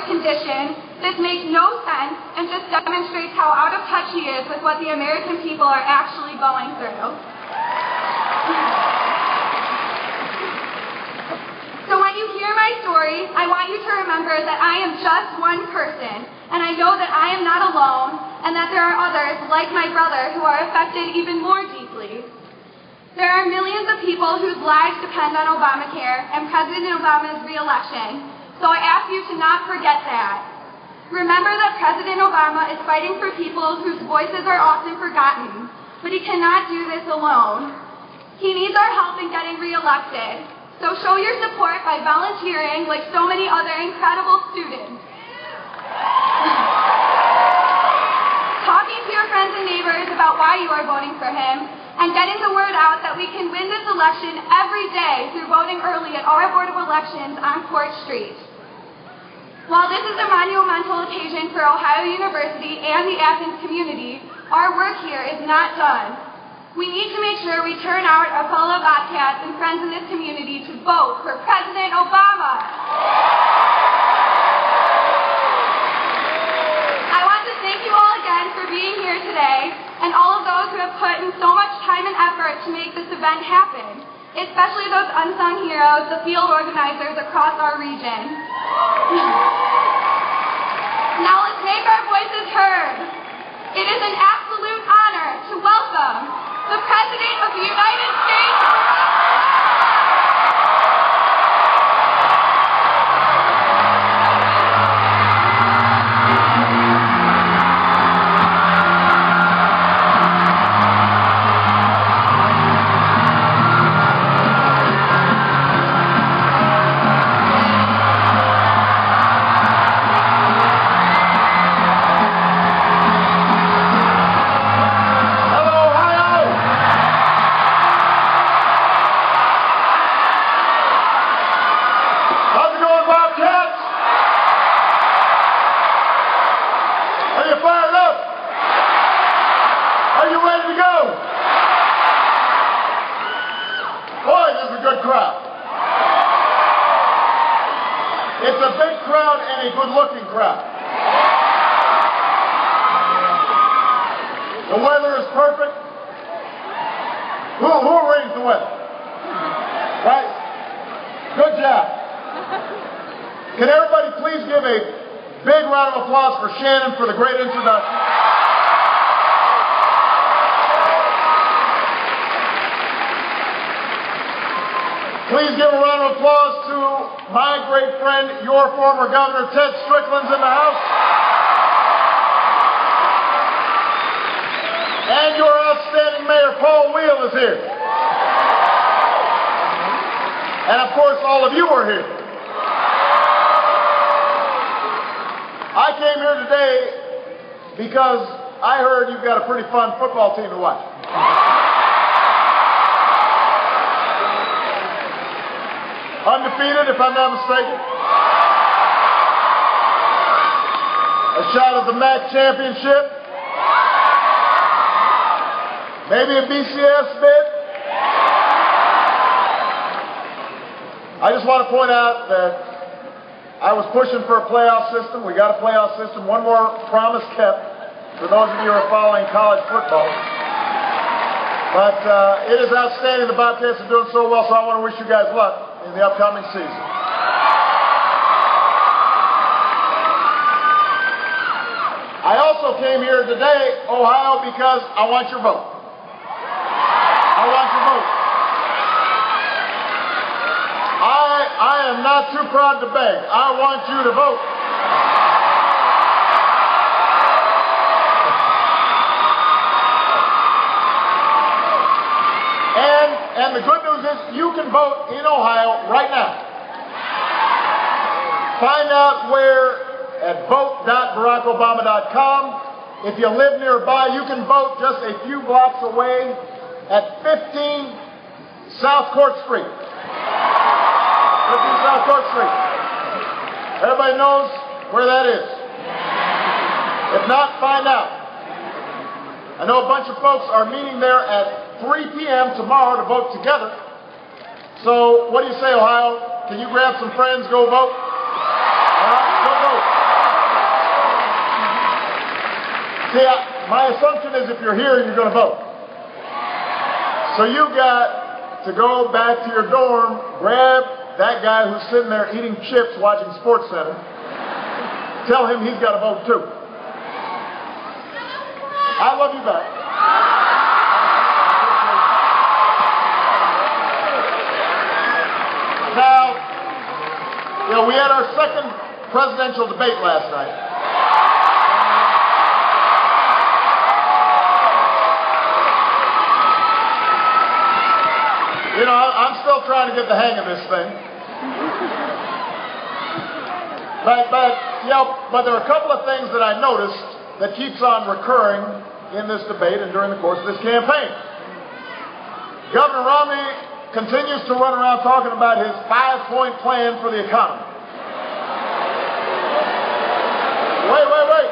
condition, this makes no sense and just demonstrates how out of touch he is with what the American people are actually going through. So when you hear my story, I want you to remember that I am just one person, and I know that I am not alone, and that there are others, like my brother, who are affected even more deeply. There are millions of people whose lives depend on Obamacare and President Obama's re-election, so I ask you to not forget that. Remember that President Obama is fighting for people whose voices are often forgotten, but he cannot do this alone. He needs our help in getting re-elected, so show your support by volunteering like so many other incredible students. Talking to your friends and neighbors about why you are voting for him, and getting the word out that we can win this election every day through voting early at our Board of Elections on Court Street. While this is a monumental occasion for Ohio University and the Athens community, our work here is not done. We need to make sure we turn out our fellow Bobcats and friends in this community to vote for President Obama. I want to thank you all again for being here today, and all of those who have put in so much time and effort to make this event happen, especially those unsung heroes, the field organizers across our region. Now let's make our voices heard. It is an absolute honor to welcome the President of the United States of America. It's a big crowd and a good-looking crowd. The weather is perfect. Who arranged the weather? Right? Good job. Can everybody please give a big round of applause for Shannon for the great introduction? Please give a round of applause to my great friend, your former governor, Ted Strickland's in the house. And your outstanding mayor, Paul Wheel, is here. And of course, all of you are here. I came here today because I heard you've got a pretty fun football team to watch. Undefeated, if I'm not mistaken. A shot at the MAC championship. Maybe a BCS bid. I just want to point out that I was pushing for a playoff system. We got a playoff system. One more promise kept for those of you who are following college football. But it is outstanding. The Bobcats are doing so well, so I want to wish you guys luck in the upcoming season. I also came here today, Ohio, because I want your vote. I want your vote. I am not too proud to beg. I want you to vote. And the good news is you can vote in Ohio right now. Find out where at vote.barackobama.com. If you live nearby, you can vote just a few blocks away at 15 South Court Street. 15 South Court Street. Everybody knows where that is. If not, find out. I know a bunch of folks are meeting there at 3 p.m. tomorrow to vote together. So what do you say, Ohio? Can you grab some friends, go vote? All right, go vote. See, my assumption is if you're here, you're going to vote. So you got to go back to your dorm, grab that guy who's sitting there eating chips watching Sports Center, tell him he's got to vote too. I love you back. Now, we had our second presidential debate last night. I'm still trying to get the hang of this thing. But there are a couple of things that I noticed that keeps on recurring in this debate and during the course of this campaign. Governor Romney continues to run around talking about his 5-point plan for the economy. Wait.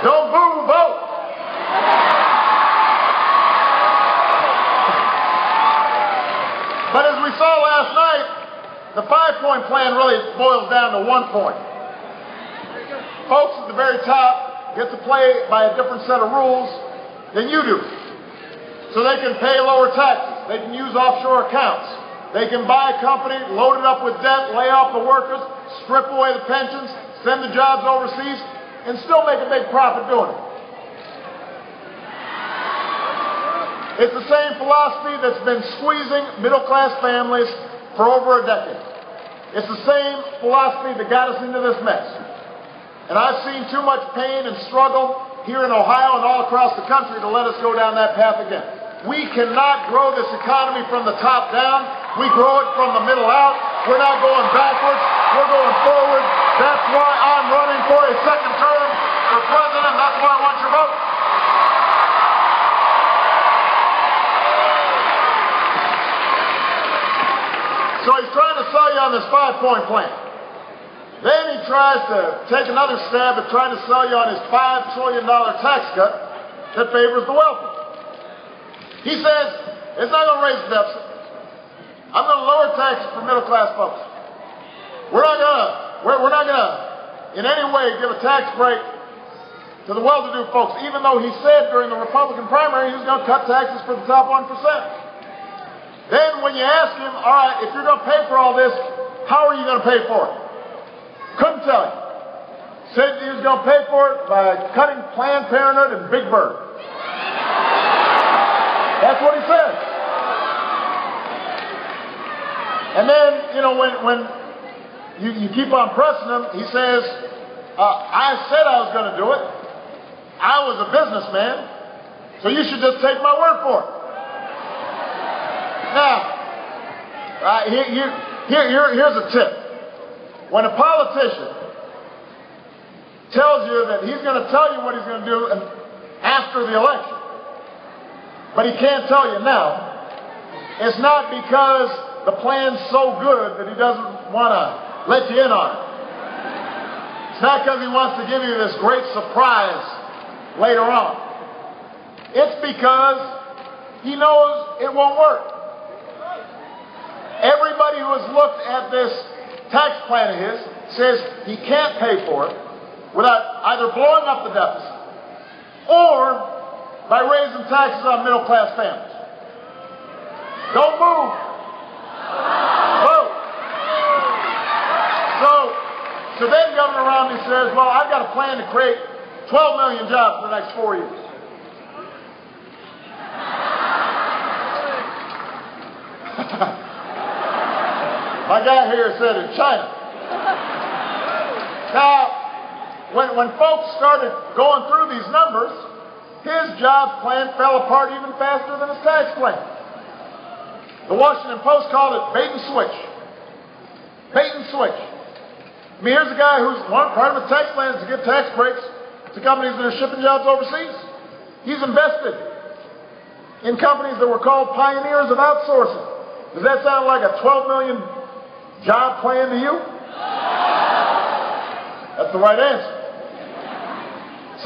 Don't boo, vote. But as we saw last night, the 5-point plan really boils down to 1 point. Folks at the very top get to play by a different set of rules than you do. So they can pay lower taxes. They can use offshore accounts. They can buy a company, load it up with debt, lay off the workers, strip away the pensions, send the jobs overseas, and still make a big profit doing it. It's the same philosophy that's been squeezing middle-class families for over a decade. It's the same philosophy that got us into this mess. And I've seen too much pain and struggle here in Ohio and all across the country to let us go down that path again. We cannot grow this economy from the top down. We grow it from the middle out. We're not going backwards. We're going forward. That's why I'm running for a second term for president. That's why I want your vote. So he's trying to sell you on this 5-point plan. Then he tries to take another stab at trying to sell you on his $5 trillion tax cut that favors the wealthy. He says, it's not going to raise the deficit. I'm going to lower taxes for middle-class folks. We're not going to in any way give a tax break to the well-to-do folks, even though he said during the Republican primary he was going to cut taxes for the top 1%. Then when you ask him, all right, if you're going to pay for all this, how are you going to pay for it? Couldn't tell you. Said he was going to pay for it by cutting Planned Parenthood and Big Bird. That's what he said. And then, when you keep on pressing him, he says, I said I was going to do it. I was a businessman, so you should just take my word for it. Now, here's a tip. When a politician tells you that he's going to tell you what he's going to do after the election, but he can't tell you now, it's not because the plan's so good that he doesn't want to let you in on it. It's not because he wants to give you this great surprise later on. It's because he knows it won't work. Everybody who has looked at this tax plan of his says he can't pay for it without either blowing up the deficit or by raising taxes on middle-class families. Don't move. Vote. So then Governor Romney says, well, I've got a plan to create 12 million jobs for the next 4 years. My guy here said in China. Now, when folks started going through these numbers, his jobs plan fell apart even faster than his tax plan. The Washington Post called it bait and switch. Bait and switch. I mean, here's a guy who's part of his tax plan is to give tax breaks to companies that are shipping jobs overseas. He's invested in companies that were called pioneers of outsourcing. Does that sound like a 12 million job plan to you? That's the right answer.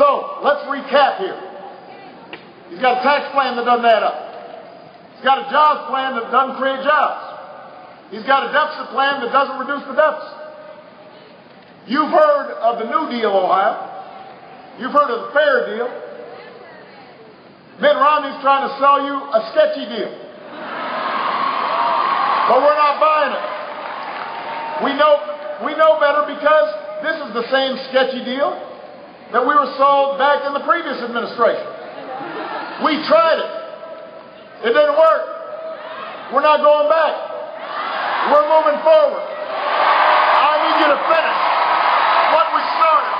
So, let's recap here. He's got a tax plan that doesn't add up. He's got a jobs plan that doesn't create jobs. He's got a deficit plan that doesn't reduce the deficit. You've heard of the New Deal, Ohio. You've heard of the fair deal. Mitt Romney's trying to sell you a sketchy deal. But we're not buying it. We know better because this is the same sketchy deal that we were sold back in the previous administration. We tried it. It didn't work. We're not going back. We're moving forward. I need you to finish what we started.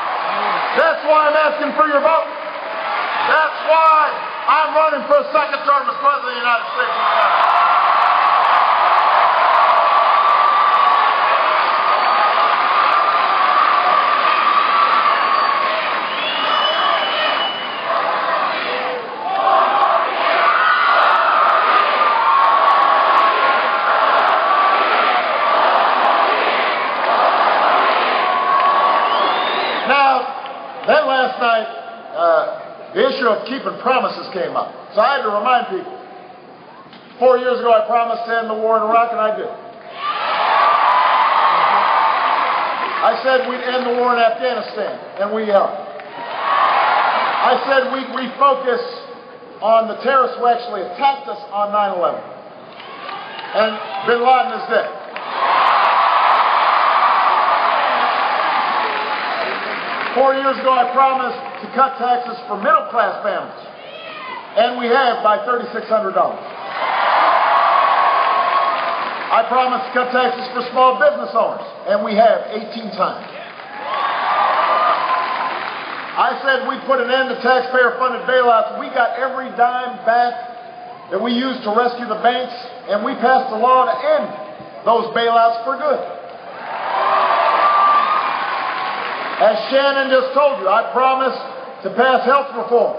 That's why I'm asking for your vote. That's why I'm running for a second term as President of the United States of America. Then last night, the issue of keeping promises came up. So I had to remind people. 4 years ago, I promised to end the war in Iraq, and I did. I said we'd end the war in Afghanistan, and we are. I said we'd refocus on the terrorists who actually attacked us on 9/11. And bin Laden is dead. Four years ago, I promised to cut taxes for middle-class families, and we have by $3,600. I promised to cut taxes for small business owners, and we have 18 times. I said we'd put an end to taxpayer-funded bailouts. We got every dime back that we used to rescue the banks, and we passed a law to end those bailouts for good. As Shannon just told you, I promised to pass health reform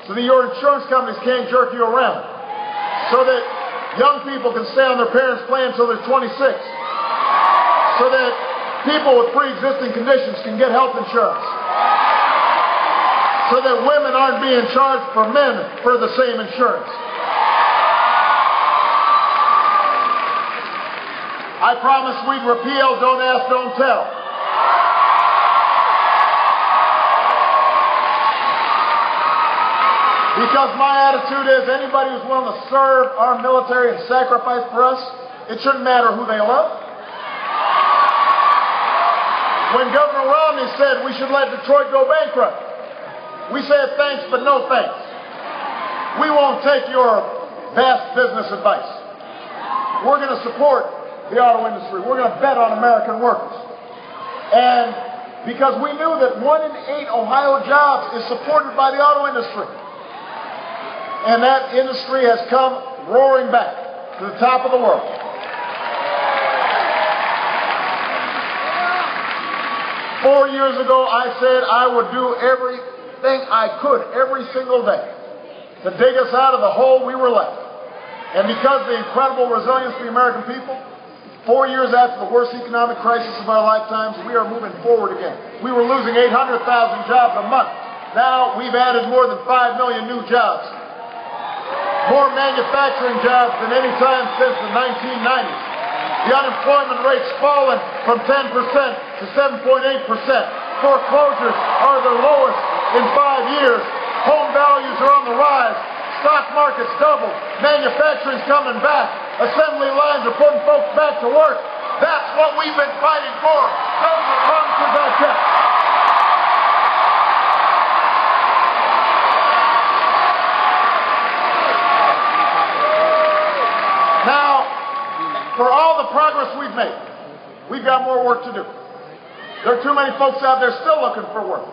so that your insurance companies can't jerk you around, so that young people can stay on their parents' plan until they're 26, so that people with pre-existing conditions can get health insurance, so that women aren't being charged for men for the same insurance. I promised we'd repeal Don't Ask, Don't Tell. Because my attitude is anybody who's willing to serve our military and sacrifice for us, it shouldn't matter who they love. When Governor Romney said we should let Detroit go bankrupt, we said thanks, but no thanks. We won't take your vast business advice. We're going to support the auto industry. We're going to bet on American workers. And because we knew that 1 in 8 Ohio jobs is supported by the auto industry. And that industry has come roaring back to the top of the world. Four years ago, I said I would do everything I could every single day to dig us out of the hole we were left. And because of the incredible resilience of the American people, 4 years after the worst economic crisis of our lifetimes, we are moving forward again. We were losing 800,000 jobs a month. Now we've added more than 5 million new jobs. More manufacturing jobs than any time since the 1990s. The unemployment rate's fallen from 10% to 7.8%. Foreclosures are the lowest in 5 years. Home values are on the rise. Stock market's doubled. Manufacturing's coming back. Assembly lines are putting folks back to work. That's what we've been fighting for. Those are promises I kept. Now, for all the progress we've made, we've got more work to do. There are too many folks out there still looking for work.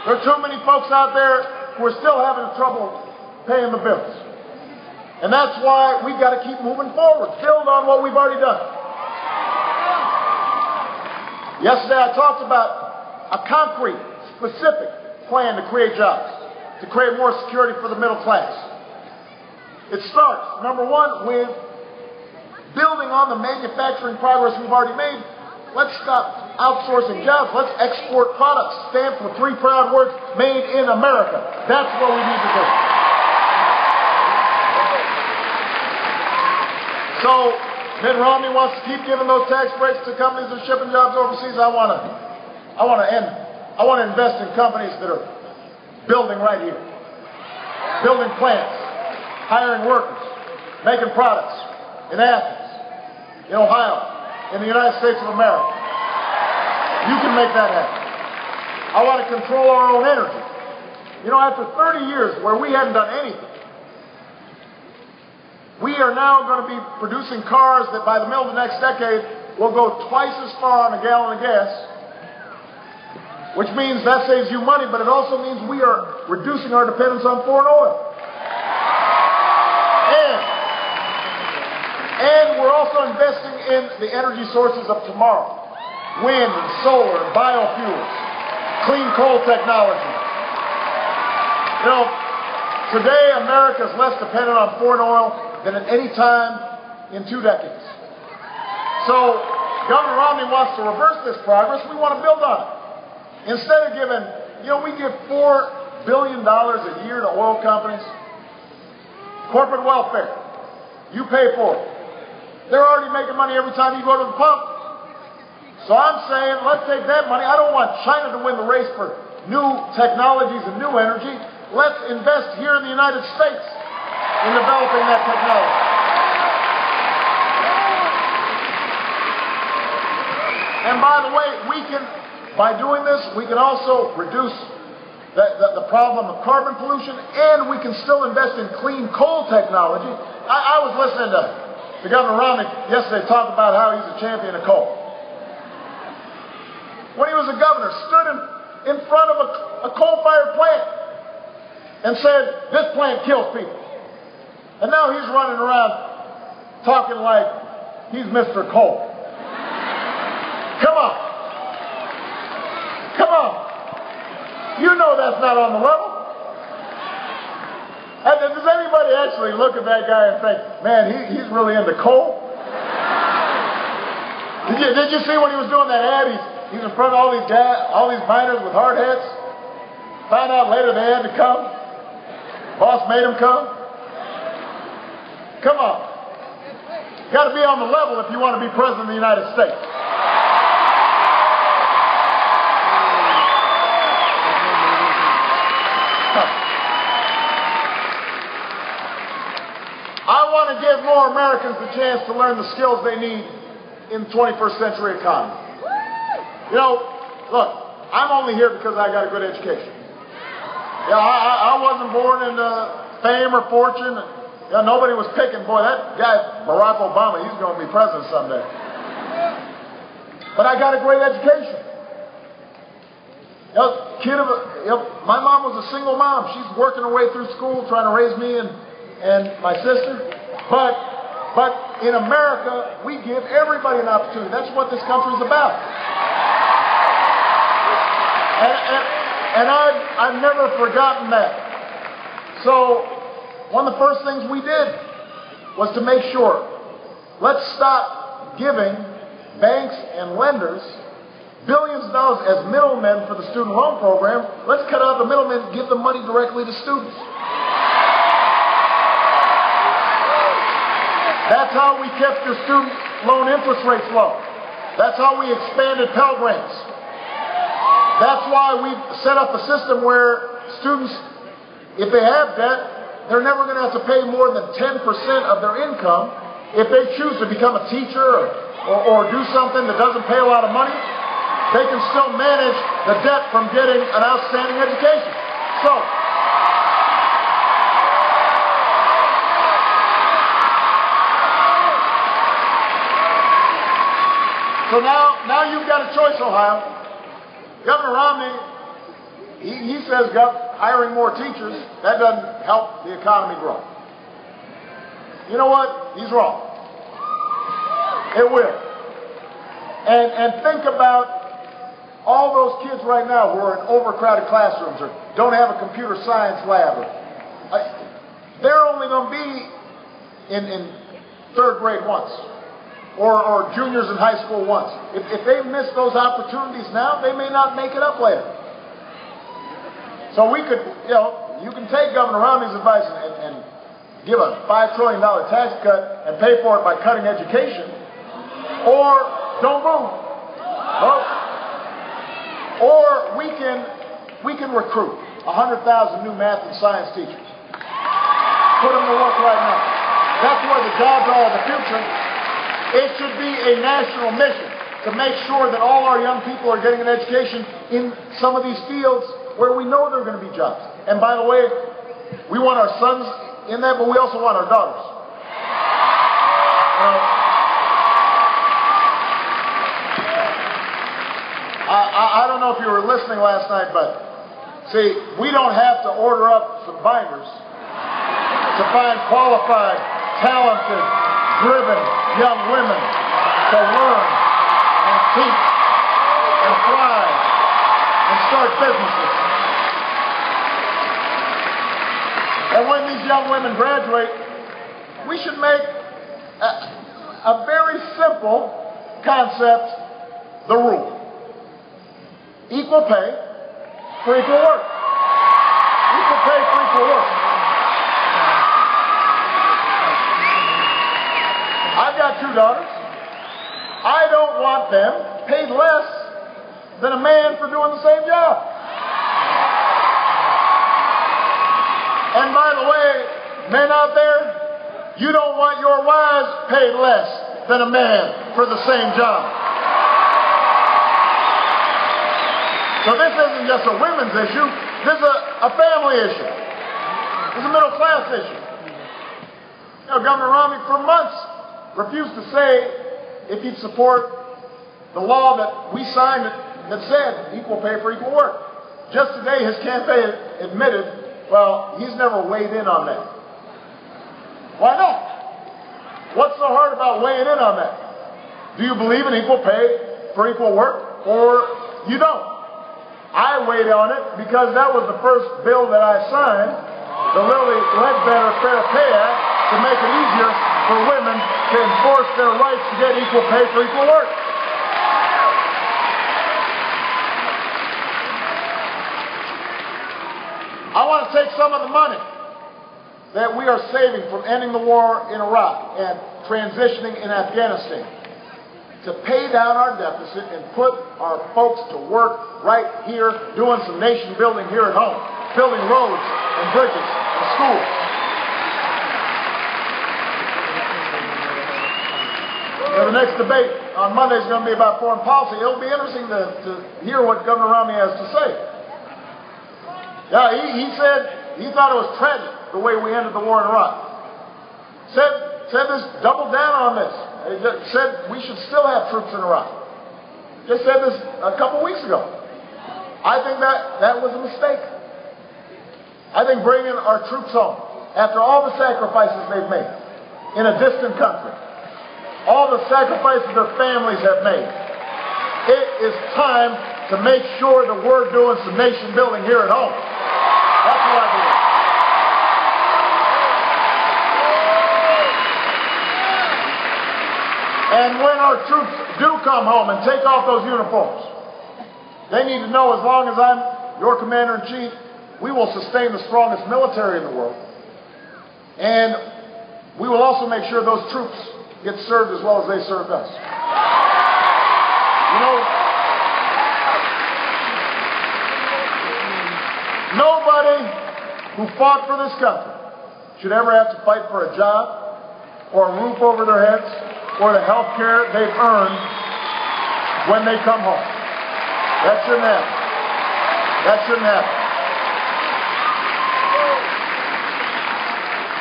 There are too many folks out there who are still having trouble paying the bills. And that's why we've got to keep moving forward, build on what we've already done. Yesterday I talked about a concrete, specific plan to create jobs, to create more security for the middle class. It starts, number one, with building on the manufacturing progress we've already made. Let's stop outsourcing jobs. Let's export products stamped with 3 proud words, made in America. That's what we need to do. So, Mitt Romney wants to keep giving those tax breaks to companies that are shipping jobs overseas. I want to end I want to invest in companies that are building right here. Building plants, hiring workers, making products in Athens, in Ohio, in the United States of America. You can make that happen. I want to control our own energy. You know, after 30 years where we hadn't done anything, we are now going to be producing cars that by the middle of the next decade will go twice as far on a gallon of gas, which means that saves you money, but it also means we are reducing our dependence on foreign oil. And we're also investing in the energy sources of tomorrow. Wind and solar and biofuels, clean coal technology. You know, today America is less dependent on foreign oil than at any time in 2 decades. So Governor Romney wants to reverse this progress. We want to build on it. Instead of giving, you know, we give $4 billion a year to oil companies. Corporate welfare. You pay for it. They're already making money every time you go to the pump. So I'm saying, let's take that money. I don't want China to win the race for new technologies and new energy. Let's invest here in the United States in developing that technology. And by the way, by doing this, we can also reduce the problem of carbon pollution, and we can still invest in clean coal technology. I was listening to Governor Romney yesterday talk about how he's a champion of coal. When he was a governor, stood in front of a coal-fired plant and said, this plant kills people. And now he's running around talking like he's Mr. Coal. Come on. Come on. You know that's not on the level. And does anybody actually look at that guy and think, man, he's really into coal? Did you see when he was doing that ad? He's in front of all these miners with hard hats. Found out later they had to come. Boss made them come. Come on. You got to be on the level if you want to be president of the United States. I want to give more Americans the chance to learn the skills they need in the 21st century economy. You know, look, I'm only here because I got a good education. Yeah, I wasn't born into fame or fortune. Yeah, nobody was picking, boy, that guy, Barack Obama, he's going to be president someday. But I got a great education. My mom was a single mom. She's working her way through school, trying to raise me and my sister. But in America, we give everybody an opportunity. That's what this country's about. And I've never forgotten that. So one of the first things we did was to make sure, let's stop giving banks and lenders billions of dollars as middlemen for the student loan program. Let's cut out the middlemen and give the money directly to students. That's how we kept your student loan interest rates low. That's how we expanded Pell Grants. That's why we set up a system where students, if they have debt, they're never going to have to pay more than 10% of their income. If they choose to become a teacher or do something that doesn't pay a lot of money, they can still manage the debt from getting an outstanding education. So now you've got a choice, Ohio. Governor Romney, he says hiring more teachers, that doesn't help the economy grow. You know what? He's wrong. It will. And think about all those kids right now who are in overcrowded classrooms or don't have a computer science lab. They're only going to be in third grade once. Or juniors in high school once. If they miss those opportunities now, they may not make it up later. So we could, you can take Governor Romney's advice and give a $5 trillion tax cut and pay for it by cutting education, or don't move. Well, Or we can recruit 100,000 new math and science teachers. Put them to work right now. That's where the jobs are of the future. It should be a national mission to make sure that all our young people are getting an education in some of these fields where we know there are going to be jobs. And by the way, we want our sons in that, but we also want our daughters. I don't know if you were listening last night, but see, we don't have to order up some binders to find qualified, talented, driven young women to learn and teach and thrive and start businesses. And when these young women graduate, we should make a very simple concept the rule. Equal pay for equal work. Equal pay for equal work. I've got two daughters. I don't want them paid less than a man for doing the same job. And by the way, men out there, you don't want your wives paid less than a man for the same job. So this isn't just a women's issue. This is a family issue. This is a middle class issue. You know, Governor Romney for months refused to say if he'd support the law that we signed that said equal pay for equal work. Just today, his campaign admitted, well, he's never weighed in on that. Why not? What's so hard about weighing in on that? Do you believe in equal pay for equal work, or you don't? I weighed on it because that was the first bill that I signed, the Lilly Ledbetter Fair Pay Act, to make it easier for women to enforce their rights to get equal pay for equal work. I want to take some of the money that we are saving from ending the war in Iraq and transitioning in Afghanistan to pay down our deficit and put our folks to work right here, doing some nation building here at home, building roads and bridges and schools. The next debate on Monday is going to be about foreign policy. It'll be interesting to hear what Governor Romney has to say. Yeah, he said he thought it was tragic the way we ended the war in Iraq. Said this, doubled down on this. He said we should still have troops in Iraq. Just said this a couple weeks ago. I think that was a mistake. I think bringing our troops home, after all the sacrifices they've made in a distant country, all the sacrifices their families have made, it is time to make sure that we're doing some nation building here at home. That's what I believe. And when our troops do come home and take off those uniforms, they need to know, as long as I'm your commander-in-chief, we will sustain the strongest military in the world. And we will also make sure those troops get served as well as they served us. You know, nobody who fought for this country should ever have to fight for a job or a roof over their heads or the health care they've earned when they come home. That shouldn't happen. That shouldn't happen.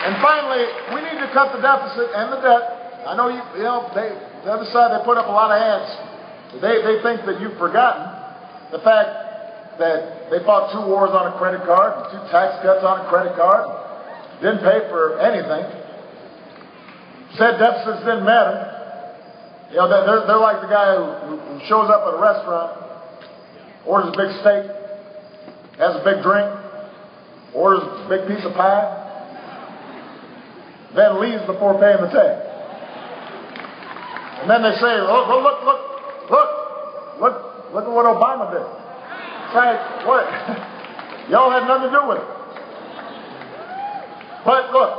And finally, we need to cut the deficit and the debt. I know the other side, they put up a lot of hands. They think that you've forgotten the fact that they fought 2 wars on a credit card and 2 tax cuts on a credit card, didn't pay for anything. Said deficits didn't matter. You know, they're like the guy who shows up at a restaurant, orders a big steak, has a big drink, orders a big piece of pie, then leaves before paying the tab. And then they say, look at what Obama did. It's like, what? Y'all had nothing to do with it. But look,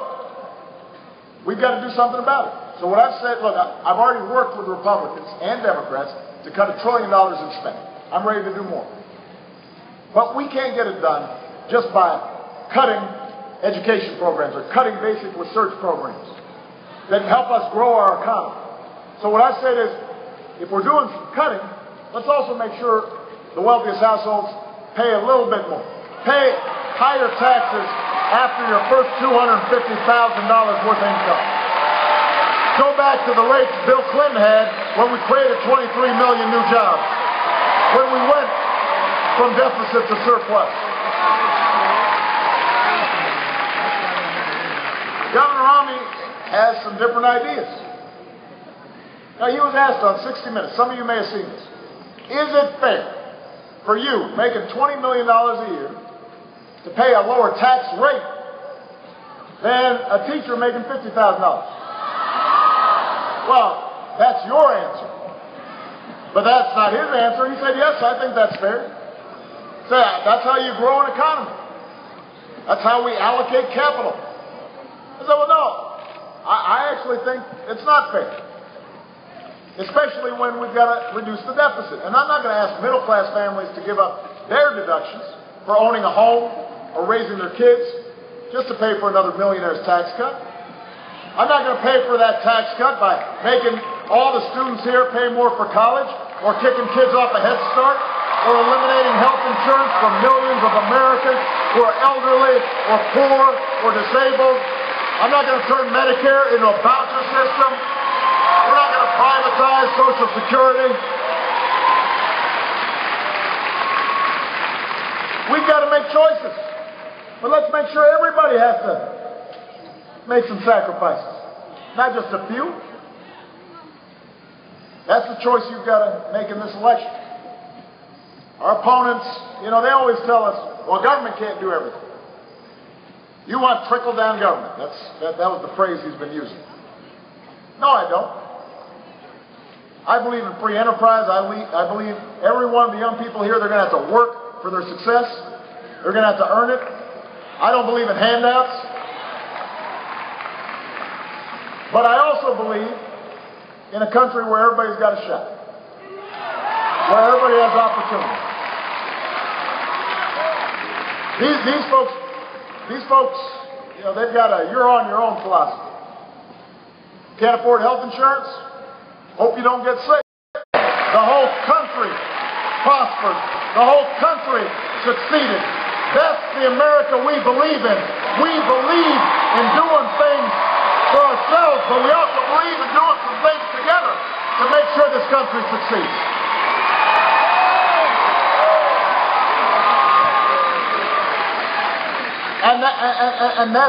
we've got to do something about it. So what I've said, look, I've already worked with Republicans and Democrats to cut $1 trillion in spending. I'm ready to do more. But we can't get it done just by cutting education programs or cutting basic research programs that help us grow our economy. So what I said is, if we're doing some cutting, let's also make sure the wealthiest households pay a little bit more. Pay higher taxes after your first $250,000 worth of income. Go back to the rates Bill Clinton had when we created 23 million new jobs, when we went from deficit to surplus. Governor Romney has some different ideas. Now, he was asked on 60 Minutes, some of you may have seen this, is it fair for you, making $20 million a year, to pay a lower tax rate than a teacher making $50,000? Well, that's your answer. But that's not his answer. He said, yes, I think that's fair. So that's how you grow an economy. That's how we allocate capital. I said, well, no, I actually think it's not fair. Especially when we've got to reduce the deficit. And I'm not going to ask middle-class families to give up their deductions for owning a home or raising their kids just to pay for another millionaire's tax cut. I'm not going to pay for that tax cut by making all the students here pay more for college or kicking kids off a Head Start or eliminating health insurance for millions of Americans who are elderly or poor or disabled. I'm not going to turn Medicare into a voucher system. We're not going to privatize Social Security. We've got to make choices. But let's make sure everybody has to make some sacrifices. Not just a few. That's the choice you've got to make in this election. Our opponents, they always tell us, well, government can't do everything. You want trickle-down government. That was the phrase he's been using. No, I don't. I believe in free enterprise. I believe every one of the young people here, they're going to have to work for their success. They're going to have to earn it. I don't believe in handouts. But I also believe in a country where everybody's got a shot. Where everybody has opportunity. These folks, they've got a you're on your own philosophy. Can't afford health insurance? Hope you don't get sick. The whole country prospered. The whole country succeeded. That's the America we believe in. We believe in doing things for ourselves, but we also believe in doing some things together to make sure this country succeeds. And that's